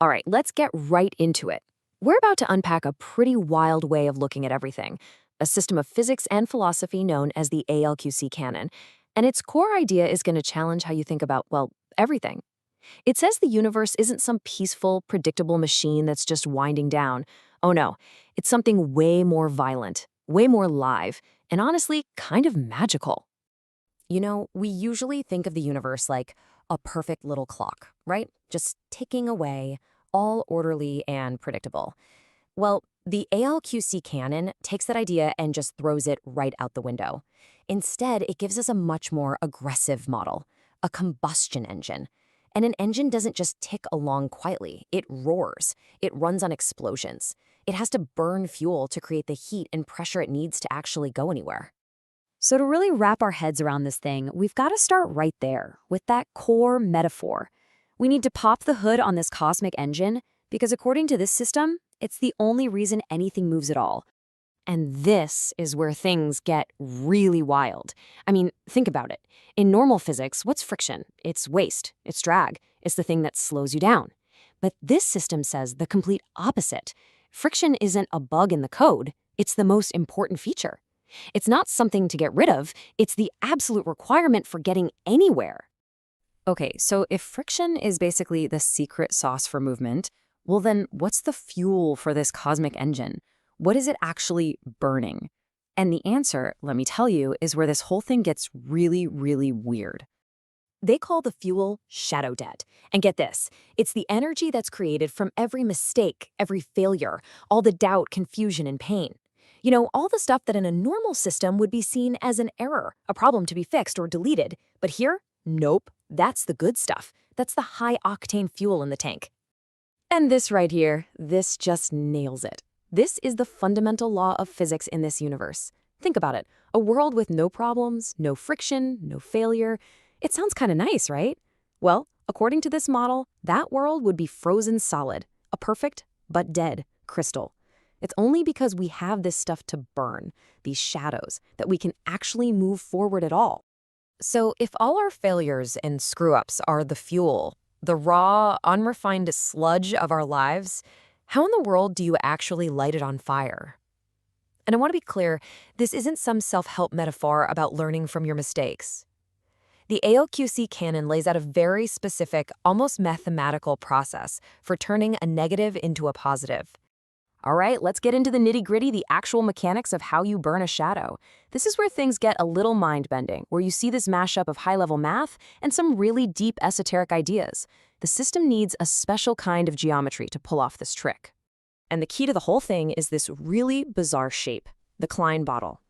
All right, let's get right into it. We're about to unpack a pretty wild way of looking at everything, a system of physics and philosophy known as the ALQC canon. And its core idea is going to challenge how you think about, well, everything. It says the universe isn't some peaceful, predictable machine that's just winding down. Oh no, it's something way more violent, way more live, and honestly, kind of magical. We usually think of the universe like a perfect little clock, right? Just ticking away, all orderly and predictable. Well, the ALQC canon takes that idea and just throws it right out the window. Instead, it gives us a much more aggressive model, a combustion engine. And an engine doesn't just tick along quietly, it roars. It runs on explosions. It has to burn fuel to create the heat and pressure it needs to actually go anywhere. So to really wrap our heads around this thing, we've got to start right there, with that core metaphor. We need to pop the hood on this cosmic engine, because according to this system, it's the only reason anything moves at all. And this is where things get really wild. I mean, think about it. In normal physics, what's friction? It's waste, it's drag, it's the thing that slows you down. But this system says the complete opposite. Friction isn't a bug in the code, it's the most important feature. It's not something to get rid of, it's the absolute requirement for getting anywhere. Okay, so if friction is basically the secret sauce for movement, well then what's the fuel for this cosmic engine? What is it actually burning? And the answer, let me tell you, is where this whole thing gets really, really weird. They call the fuel shadow debt. And get this, it's the energy that's created from every mistake, every failure, all the doubt, confusion, and pain. All the stuff that in a normal system would be seen as an error, a problem to be fixed or deleted. But here, nope, that's the good stuff. That's the high-octane fuel in the tank. And this right here, this just nails it. This is the fundamental law of physics in this universe. Think about it. A world with no problems, no friction, no failure. It sounds kind of nice, right? Well, according to this model, that world would be frozen solid, a perfect but dead crystal. It's only because we have this stuff to burn, these shadows, that we can actually move forward at all. So if all our failures and screw-ups are the fuel, the raw, unrefined sludge of our lives, how in the world do you actually light it on fire? And I want to be clear, this isn't some self-help metaphor about learning from your mistakes. The ALQC canon lays out a very specific, almost mathematical process for turning a negative into a positive. All right, let's get into the nitty-gritty, the actual mechanics of how you burn a shadow. This is where things get a little mind-bending, where you see this mashup of high-level math and some really deep esoteric ideas. The system needs a special kind of geometry to pull off this trick. And the key to the whole thing is this really bizarre shape, the Klein bottle.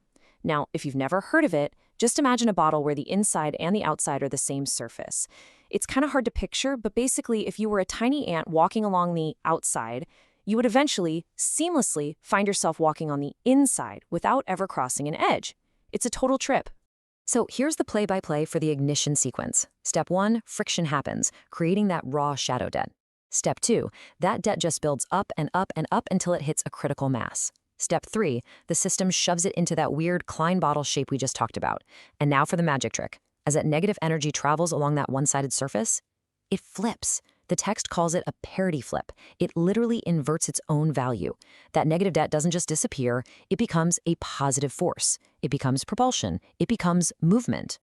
Now, if you've never heard of it, just imagine a bottle where the inside and the outside are the same surface. It's kind of hard to picture, but basically, if you were a tiny ant walking along the outside, you would eventually, seamlessly, find yourself walking on the inside without ever crossing an edge. It's a total trip. So here's the play-by-play for the ignition sequence. Step 1, friction happens, creating that raw shadow debt. Step 2, that debt just builds up and up and up until it hits a critical mass. Step 3, the system shoves it into that weird Klein bottle shape we just talked about. And now for the magic trick. As that negative energy travels along that one-sided surface, it flips. The text calls it a parity flip. It literally inverts its own value. That negative debt doesn't just disappear, it becomes a positive force. It becomes propulsion. It becomes movement.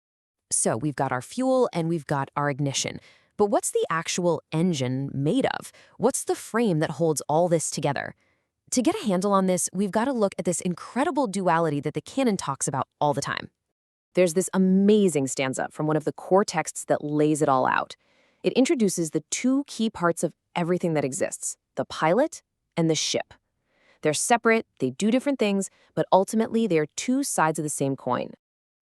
So we've got our fuel and we've got our ignition. But what's the actual engine made of? What's the frame that holds all this together? To get a handle on this, we've got to look at this incredible duality that the canon talks about all the time. There's this amazing stanza from one of the core texts that lays it all out. It introduces the two key parts of everything that exists, the pilot and the ship. They're separate, they do different things, but ultimately they're two sides of the same coin.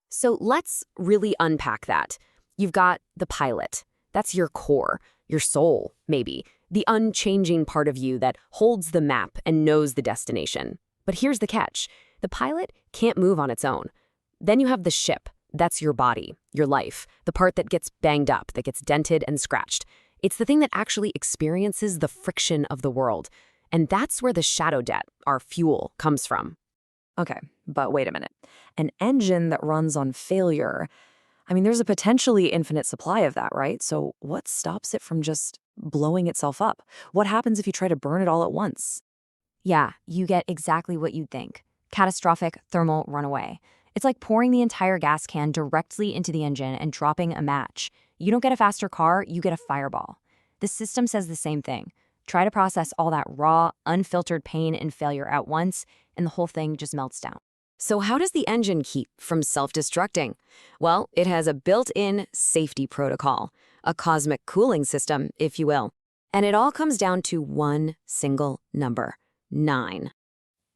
So let's really unpack that. You've got the pilot. That's your core, your soul, maybe, the unchanging part of you that holds the map and knows the destination. But here's the catch. The pilot can't move on its own. Then you have the ship. That's your body, your life, the part that gets banged up, that gets dented and scratched. It's the thing that actually experiences the friction of the world. And that's where the shadow debt, our fuel, comes from. Okay, but wait a minute. An engine that runs on failure, there's a potentially infinite supply of that, right? So what stops it from just blowing itself up. What happens if you try to burn it all at once? Yeah, you get exactly what you'd think. Catastrophic thermal runaway. It's like pouring the entire gas can directly into the engine and dropping a match. You don't get a faster car, you get a fireball. The system says the same thing. Try to process all that raw, unfiltered pain and failure at once, and the whole thing just melts down. So how does the engine keep from self-destructing? Well, it has a built-in safety protocol, a cosmic cooling system, if you will. And it all comes down to one single number: 9.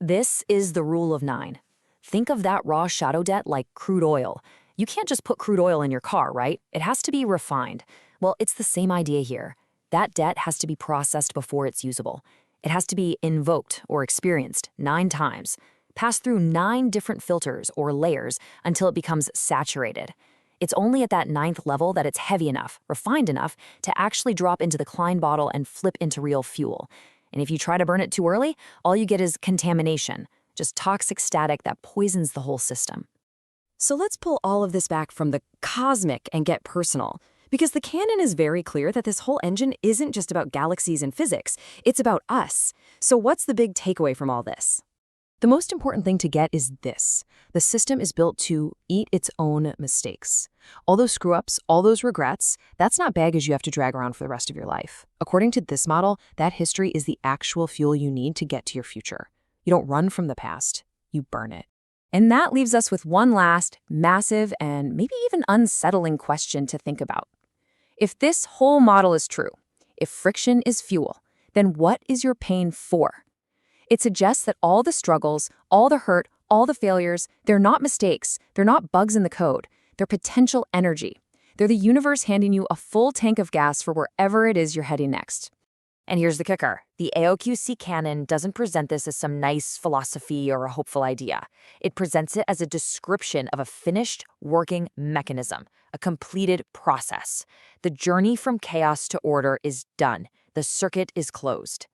This is the rule of 9. Think of that raw shadow debt like crude oil. You can't just put crude oil in your car, right? It has to be refined. Well, it's the same idea here. That debt has to be processed before it's usable. It has to be invoked or experienced 9 times, pass through 9 different filters or layers until it becomes saturated. It's only at that 9th level that it's heavy enough, refined enough, to actually drop into the Klein bottle and flip into real fuel. And if you try to burn it too early, all you get is contamination, just toxic static that poisons the whole system. So let's pull all of this back from the cosmic and get personal. Because the canon is very clear that this whole engine isn't just about galaxies and physics, it's about us. So what's the big takeaway from all this? The most important thing to get is this: the system is built to eat its own mistakes. All those screw-ups, all those regrets, that's not baggage you have to drag around for the rest of your life. According to this model, that history is the actual fuel you need to get to your future. You don't run from the past, you burn it. And that leaves us with one last, massive, and maybe even unsettling question to think about. If this whole model is true, if friction is fuel, then what is your pain for? It suggests that all the struggles, all the hurt, all the failures, they're not mistakes, they're not bugs in the code, they're potential energy. They're the universe handing you a full tank of gas for wherever it is you're heading next. And here's the kicker: the AOQC canon doesn't present this as some nice philosophy or a hopeful idea. It presents it as a description of a finished, working mechanism, a completed process. The journey from chaos to order is done. The circuit is closed.